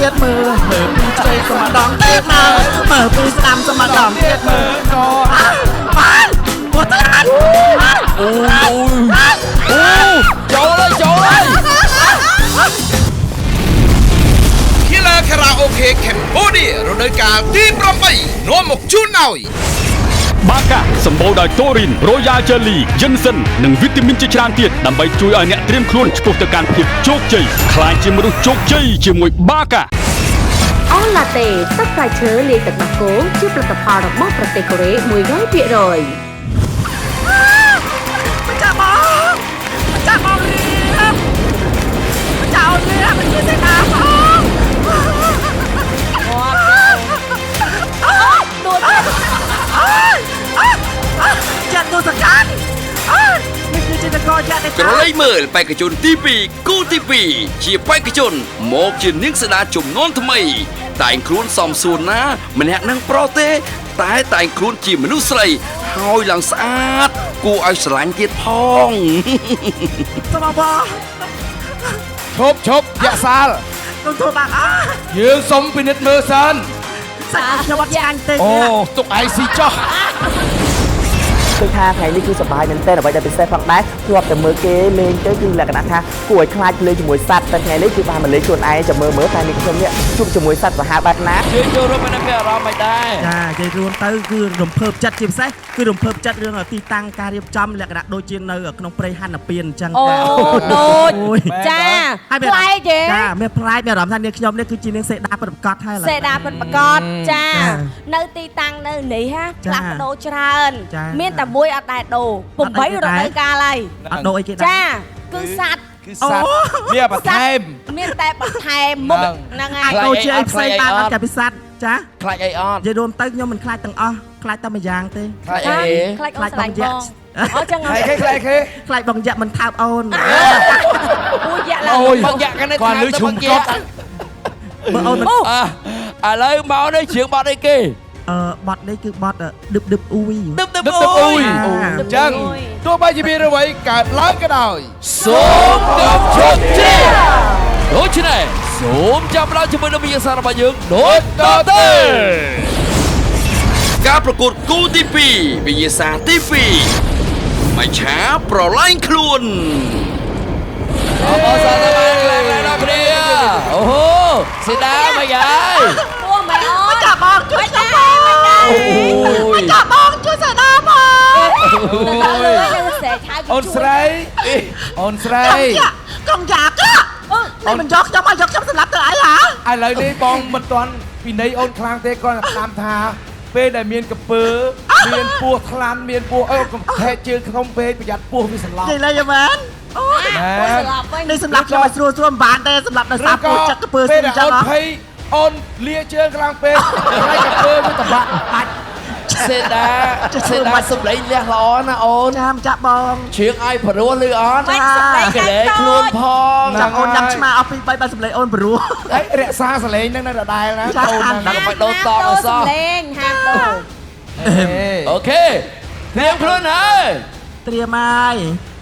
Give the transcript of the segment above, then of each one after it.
ទៀតមើលពីឆ្វេងសុំម្ដងទៀតមើលពីស្ដាំសុំម្ដងទៀតមើលក៏បានមកទៅអូចូលហើយKiller Karaoke Cambodia រដូវកាលទី8នាំមកជូនដោយបាកាសម្បូរដោយតូរីន Royal Jelly យិនសិននិងវីតាមីនជាច្រើនទៀតដើម្បីជួយឲ្យអ្នកត្រៀមខ្លួនឆ្ពោះទៅកាន់ភាពជោគជ័យខ្លាចជាមនុស្សជោគជ័យជាមួយបាកាអូឡាតេទឹកផ្លែឈើលាយទឹកដោះគោជាផលិតផលរបស់ប្រទេសកូរ៉េ 100%ចាបងលៀបមិនជាណាបងចាត់ទូសកាននេះគឺចិត្តកោចាត់តែក្រឡេកមើលបេក្ខជនទី2គូទី2ជាបេក្ខជនមកជានាងសដាជំនាន់ថ្មីតែងខ្លួនសមសួនណាម្នាក់នឹងប្រុសទេតែតែងខ្លួនជាមនុស្សស្រីហើយឡើងស្អាតគួរឲ្យស្រឡាញ់ទៀតផងសមបងឈប់យ៉ាក់សាលទៅធ្វើបាក់យើងសុំពិនិត្យមើលសិនសាច់ខ្ញុំអត់ឆ្ងាញ់ទេអូទុកឯងស៊ីចោះឃើញថាថ្ងៃនេះគឺសប្បាយមែនទែនអ្វីដែលពិសេសផងដែរធ្លាប់តែមើលគេលេងទៅគឺលក្ខណៈថាគួរឲ្យខ្លាចលេងជាមួយសត្វតែថ្ងៃនេះគឺបានមកលេងខ្លួនឯងចាំមើលតែនេះខ្ញុំនេះជួបជាមួយសត្វសាហាវបែបណាជឿចូលរួមនៅមានអារម្មណ៍មិនដែរចានិយាយរួមទៅគឺរំភើបចិត្តជាពិសេសគឺរំភើបចិត្តរឿងទីតាំងការរៀបចំលក្ខណៈដូចជានៅក្នុងព្រៃហនុមានអញ្ចឹងអូដូចចាប្លែកទេចាមានប្លែកមានអារម្មណ៍ថានាងខ្ញុំនេះគឺជានាងសេដាពិតប្រាកដហើយសេដាពិតប្រាកដចានៅទីតាំងនៅនេះហាផ្លាស់ប្ដូរច្រើនមានតែមួយអត់ដែរដូរ8រដូវកាលហើយអត់ដូរអីគេចាគឺសัตว์មានបន្ថែមមានតែបន្ថែមមុខហ្នឹងហើយដូរជាអីផ្សេងបានអត់តែពិស័តចាខ្លាចអីអត់និយាយរួមទៅខ្ញុំមិនខ្លាចទាំងអស់ខ្លាចតែម្យ៉ាងទេខ្លាចអីខ្លាចអូនស្លាញ់បងអូចឹងខ្លាចគេខ្លាចបងយ៉ាក់មិនថើបអូនអូយ៉ាក់ឡើងបងយ៉ាក់កាន់តែថើបទៅបងយ៉ាក់បើអូនឥឡូវមកនេះជើងបាត់អីគេបត់នេះគឺបត់ឌឹបឌឹបអ៊ុយឌឹបអ៊ុយអញ្ចឹងទោះបីជាមានអ្វីកើតឡើងក៏ដោយសូមដល់ជោគជ័យដូច្នេះសូមចាប់ផ្ដើមជាមួយនឹងវិញ្ញាសារបស់យើងដូចតទៅការប្រកួតគូទី2វិញ្ញាសាទី2មិនឆាប្រឡាញ់ខ្លួនអបអរសាទរឡើងដល់គ្នាអូហូសេដាមកហើយអូមែនអូចាបងជួយសេដាអូយចាបងជួយសេដាបងអូនស្រីកងយ៉ាក់អូនមិនយកខ្ញុំមកយកខ្ញុំសម្លាប់ទៅអីហ៎ឥឡូវនេះបងមិនទាន់ពីនៃអូនខ្លាំងទេគាត់តាមថាពេលដែលមានកពើមានពស់ថ្លាន់មានពស់កំថែកជើងក្នុងពេកប្រយ័ត្នពស់វាសន្លប់និយាយលេងមែនអូនេះសម្រាប់ខ្ញុំឲ្យស្រួលមិនបានទេសម្រាប់ដោយសារពស់ចិត្តកពើស្រួលចឹងអូនលាជើងខ្លាំងពេកហើយកពើវាតបាក់បាច់សេដាសម្លេងលះល្អណាអូនចាបងជឿងឲ្យព្រោះឬអត់កលែងខ្លួនផងចាំអូនញ៉ាំឆ្មាអស់ពី3បានសម្លេងអូនព្រោះហើយរក្សាសម្លេងនឹងនៅដដែលណាអូនដល់បាច់ដូរតអសសម្លេងហាមដូរអូខេត្រៀមខ្លួនហើយត្រៀមហើយ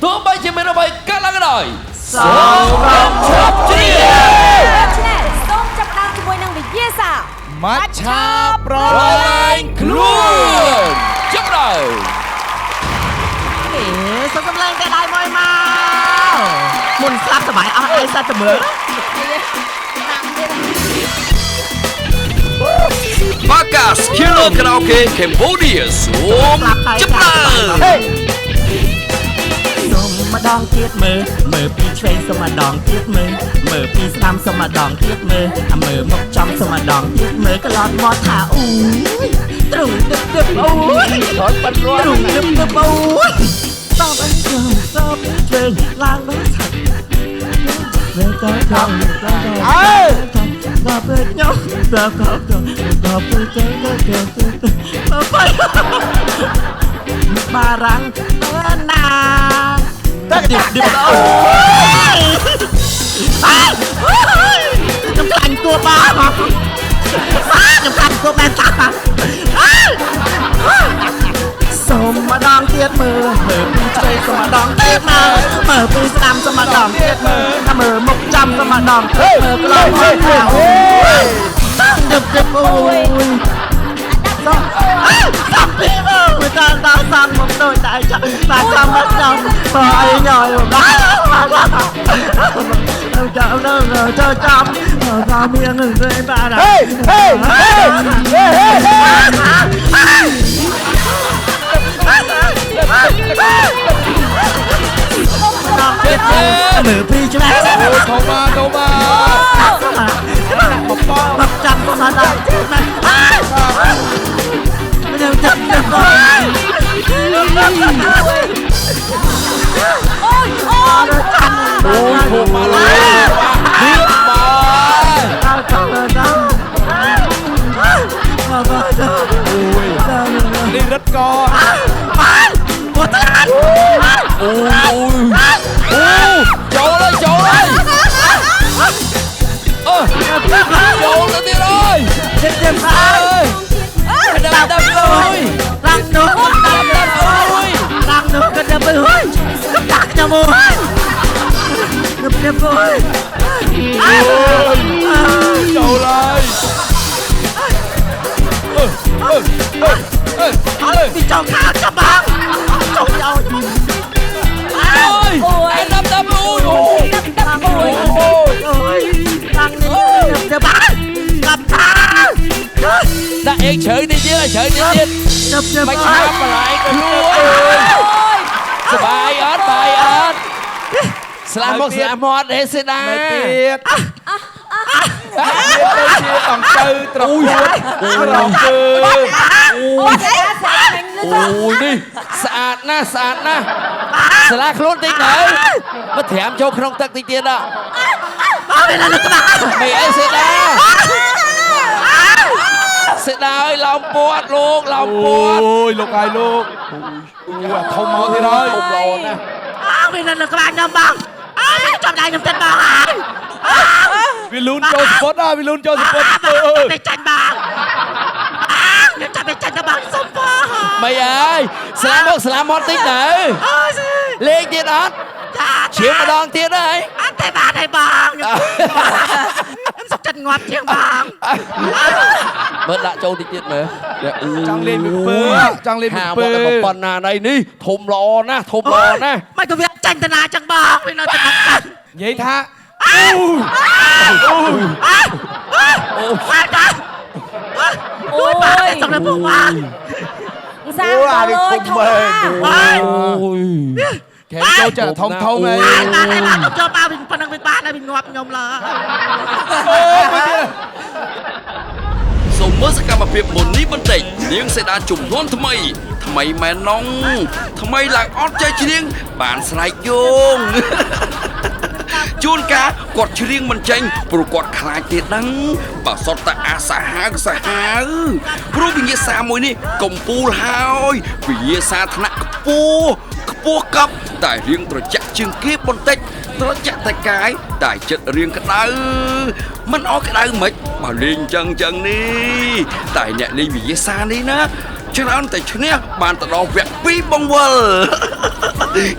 ទោះបីជាមានអ្វីកើតឡើងក៏ដោយសូមរាប់ជោគជ័យសូមចាប់ដើមជាមួយនឹងវិញ្ញាសាមច្ឆាប្រឡាញ់ខ្លួនចាប់ដើមសូមសម្លេងតែដៃមួយមកមុនស្លាប់សบายអស់អីសាច់តែមើលបាកា Killer Karaoke Cambodia សូមចាប់ដើមម្ដងទៀតមើលពីឆ្វេងសូមម្ដងទៀតមើលពីស្ដាំសូមម្ដងទៀតមើលមកចំសូមម្ដងទៀតមើលក្លត់មកថាអូយទ្រុងទឹកអូយរត់បាត់រាល់ទ្រុងទឹកអូយតបអីទៅឆ្វេងឡើងដល់ឆាប់វិញទៅថងអើដល់ពេលខ្ញុំដល់ពេលទៅបារាំងណាតែឌីបអូយខ្ញុំខ្លាញ់គួរបាខ្ញុំខ្លាញ់គួរមែនតាសូមម្ដងទៀតមើលពីឆ្វេងសូមម្ដងទៀតមើលពីស្ដាំសូមម្ដងទៀតមើលមុខចំសូមម្ដងមើលក្លោមកថាអូយ Đập đập ôi Xong đi mà người ta xong một đôi tại cho bà xong mất xong bà ấy nhòi một chậm đâu rồi cho chậm bà miệng ngừng rơi bà đã Hey, hey, hey, hey, hey, nửa pi cho mẹ Không mà bật chậm của bà đã đừng chậm được rồi Ôi không mà luôn Biết mà Đi rất co Chỗ ơi Chỗ lên tiên ơi Đập ơi Răng nước ơi Răng nước cái đập ơi Cấp đặt cho mùa Đập ơi Chỗ lên Đi cho khá cho bác Cho nhau Ôi Anh đập ôi Ôi Răng nước đập bác Đập thả Đã em chửi đi chứ chửi đi chứ Đập Mày ơi chạm mà lại cái luôn Bài ớt Slam một để xe đá Tiết Bằng tư trọc Trọc tư Ôi đi Sạt na Sạc luôn tí nữa Mất thèm cho không tắc tí tiên ạ Mày ấy xe đá Xe đá ơi lòng buốt luôn Lòng buốt Ôi lục ai luôn Thông máu thế đó Thông lồn nè Vì lần là các bạn nằm bằng Trong đây nằm chân bằng Vì luôn cho spot á Vì luôn cho spot Bị chân bằng Chẳng bị chân bằng xong Mày ơi Slam một tí nữa Lên tiết ớt Chiếm mà đòn tiết đấy Anh thấy bà này bằng Em sắp chân ngoạp chiếng bằng Bớt đã châu tí tiết nữa Trăng lên một bơ Trăng lên một bơ Hà một phần nào đây đi Thùm lò nè Mày có biết tranh tên nào chẳng bằng Vì nó tên nào chẳng Vậy tha Ôi Xong rồi bụng bằng Sao rồi thông ra Ôi Kém châu chả thông ấy Bà này bà không cho ba mình phần năng với ba này mình ngoạp nhom là សូមមើលសកម្មភាពមុននេះបន្តិចនាងសេដាជំនាន់ថ្មីមែនណងថ្មីឡើងអត់ចេះច្រៀងបានស្រែកយងជួនកាលគាត់ច្រៀងមិនចេញព្រោះគាត់ខ្លាចទេដឹងបើសុទ្ធតែអាសាហាវសាហាវព្រោះវិញ្ញាសាមួយនេះកំពូលហើយវិញ្ញាសាថ្នាក់ខ្ពស់កប់តែរៀងត្រជាក់ជាងគេបន្តិចត្រជាក់តែកាយតែចិត្តរៀងក្តៅមិនអស់ក្តៅមិនបើលេងចឹងនេះតែអ្នកលេងវិញ្ញាសានេះណាច្រើនតែឈ្នះបានទៅដល់វគ្គ2បង្វិល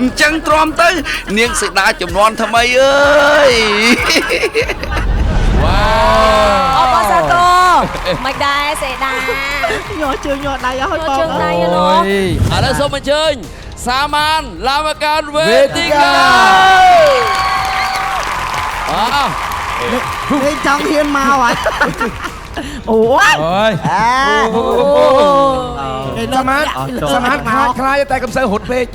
អញ្ចឹងទ្រាំទៅនាងសេដាចំនួនថ្មីអើយ Ô bác Sa cô Mạch đài sẽ đà Nhỏ trường nhỏ này hơi Nhỏ bông trường này luôn Ở đây số mình chơi Saman Lamakan Vetika Đi trong hiên mau à Ủa Ôi Samat khai tay cầm sơ hụt phê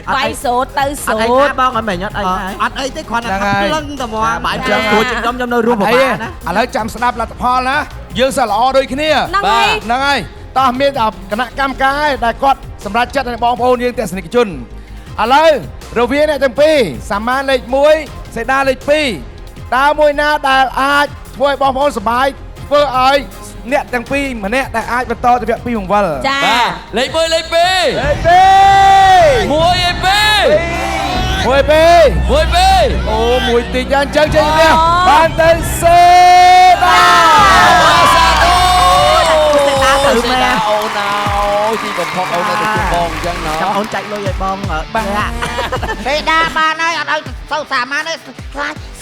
Quay số tư số Anh ấy bông anh mày nhớ anh ấy tới khoan là lưng tầm hoa bãi trường của trong nơi room một bà đó anh ấy chăm snap làพอนะយើងសិលល្អដូចគ្នាហ្នឹងហើយតោះមានតែគណៈកម្មការដែលគាត់សម្រាប់ចាត់ឲ្យបងប្អូនយើងទស្សនិកជនឥឡូវរវាងអ្នកទាំងពីរសាមានលេខ1សេដាលេខ2តើមួយណាដែលអាចធ្វើឲ្យបងប្អូនសប្បាយធ្វើឲ្យអ្នកទាំងពីរម្នាក់ដែលអាចបន្តទៅវគ្គ2បង្វិល Chà Lấy bơi lấy bê លេខ2 Mùi em bê មួយពេ Mùi bê អូមួយតិចយ៉ាងចឹងចេញនេះបានទៅសេដា Tự mẹ ồn nào Chỉ còn không ồn nào được chụp bòn chân nó Cháu ôn chạy lôi vậy bông ở bà Thế đa ba này ở đây sao xả mà này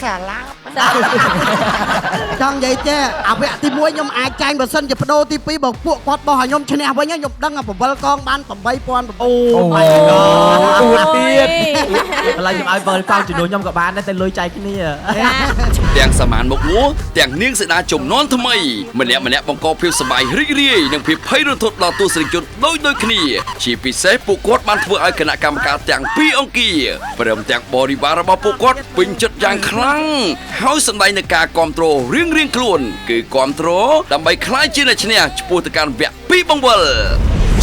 សាឡា ចង់និយាយទេអវៈទី1ខ្ញុំអាចចែងបើសិនជាបដូរទី2បើពួកគាត់បោះឲ្យខ្ញុំឈ្នះវិញខ្ញុំដឹងអា7កងបាន 8,000 អូ my god អួតទៀត ឥឡូវខ្ញុំឲ្យ7កងជំនួសខ្ញុំក៏បានដែរតែលុយចែកគ្នា ទាំងសមានមុខមួទាំងនាងសេនាជំនាន់ថ្មីម្នាក់បង្កភាពសប្បាយរីករាយនិងភាពភ័យរន្ធត់ដល់ទស្សនិកជនដូចគ្នាជាពិសេសពួកគាត់បានធ្វើឲ្យគណៈកម្មការទាំងពីរអង្គាព្រមទាំងបរិវាររបស់ពួកគាត់ពេញចិត្តយ៉ាងខ្លាំងហើយសម្ដែងនឹងការគ្រប់គ្រងរៀងខ្លួនគឺគ្រប់គ្រងដើម្បីក្លាយជាអ្នកឈ្នះឆ្ពោះទៅកាន់វគ្គ2បង្វិល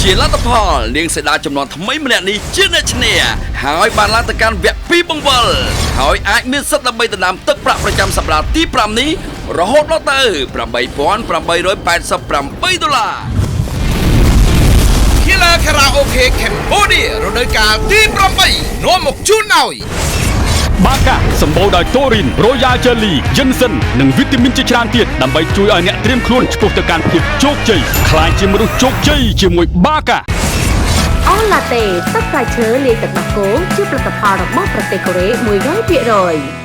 ជាលទ្ធផលនាងសេនាចំនួនថ្មីម្នាក់នេះជាអ្នកឈ្នះហើយបានឡើងទៅកាន់វគ្គ2បង្វិលហើយអាចមានសិទ្ធិដើម្បីដណ្ដើមទឹកប្រាក់ប្រចាំសប្តាហ៍ទី5នេះរហូតដល់ទៅ $8,888 ដុល្លារ Killer Karaoke Cambodia រដូវកាលទី8នាំមកជូនឲ្យ បាកាសម្បូរដោយតូរីន Royal Jelly Johnson និងវីតាមីនជាច្រើនទៀតដើម្បីជួយឲ្យអ្នកត្រៀមខ្លួនឆ្ពោះទៅកាន់ភាពជោគជ័យខ្លាចជាមនុស្សជោគជ័យជាមួយបាកា អូឡាតេទឹកផ្លែឈើលាយទឹកដោះគោជាផលិតផលរបស់ប្រទេសកូរ៉េ 100%